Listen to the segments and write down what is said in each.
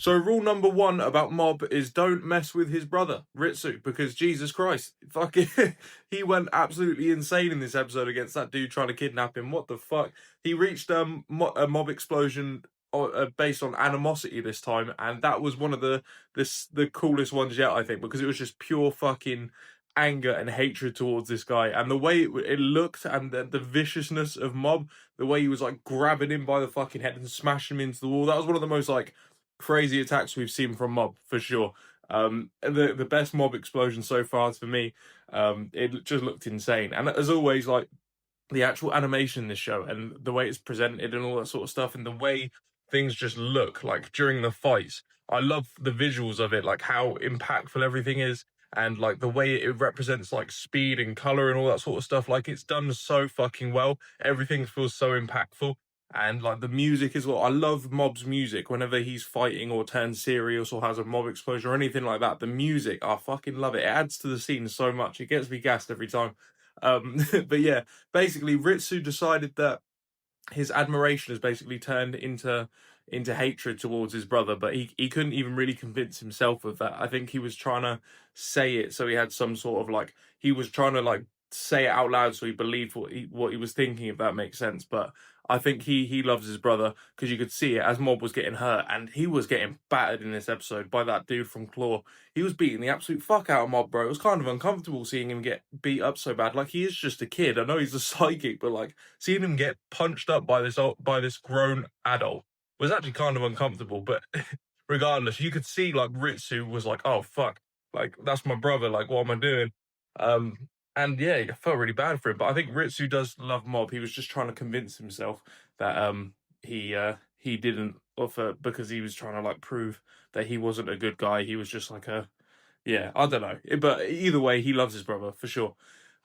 So rule number one about Mob is don't mess with his brother, Ritsu, because Jesus Christ, fucking he went absolutely insane in this episode against that dude trying to kidnap him. What the fuck? He reached a mob explosion based on animosity this time, and that was one of the coolest ones yet, I think, because it was just pure fucking anger and hatred towards this guy, and the way it looked, and the viciousness of Mob, the way he was like grabbing him by the fucking head and smashing him into the wall. That was one of the most like crazy attacks we've seen from Mob for sure. The best Mob explosion so far for me. It just looked insane, and as always, like the actual animation in this show and the way it's presented and all that sort of stuff, and the way things just look like during the fights. I love the visuals of it, like how impactful everything is, and like the way it represents like speed and color and all that sort of stuff. Like it's done so fucking well. Everything feels so impactful. And like the music as well. I love Mob's music whenever he's fighting or turns serious or has a mob explosion or anything like that. The music, I fucking love it. It adds to the scene so much. It gets me gassed every time. But yeah, basically Ritsu decided that his admiration has basically turned into hatred towards his brother, but he couldn't even really convince himself of that. I think he was trying to say it so he had some sort of like he was trying to like say it out loud so he believed what he was thinking, if that makes sense. But I think he loves his brother because you could see it as Mob was getting hurt, and he was getting battered in this episode by that dude from Claw. He was beating the absolute fuck out of Mob, bro. It was kind of uncomfortable seeing him get beat up so bad. Like he is just a kid. I know he's a psychic, but like seeing him get punched up by this grown adult was actually kind of uncomfortable. But regardless, you could see like Ritsu was like, "Oh fuck, like that's my brother. Like what am I doing?" Um, and yeah, I felt really bad for him. But I think Ritsu does love Mob. He was just trying to convince himself that he didn't offer because he was trying to like prove that he wasn't a good guy. He was just like a yeah, I don't know. But either way, he loves his brother for sure.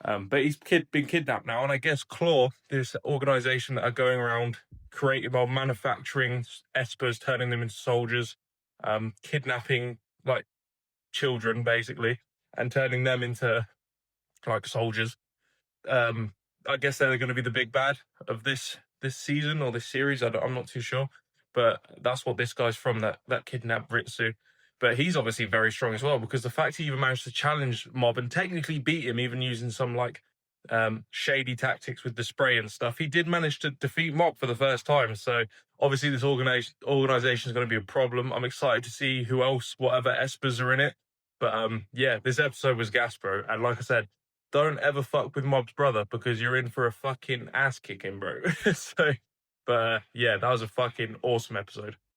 But he's been kidnapped now, and I guess Claw, this organization that are going around creating or manufacturing espers, turning them into soldiers, kidnapping like children basically, and turning them into like soldiers. Um, I guess they're going to be the big bad of this season or this series. I'm not too sure, but that's what this guy's from that kidnapped Ritsu. But he's obviously very strong as well because the fact he even managed to challenge Mob and technically beat him, even using some like shady tactics with the spray and stuff, he did manage to defeat Mob for the first time. So obviously this organization is going to be a problem. I'm excited to see who else, whatever espers are in it. But yeah, this episode was gas, bro. And like I said, don't ever fuck with Mob's brother because you're in for a fucking ass kicking, bro. So, but yeah, that was a fucking awesome episode.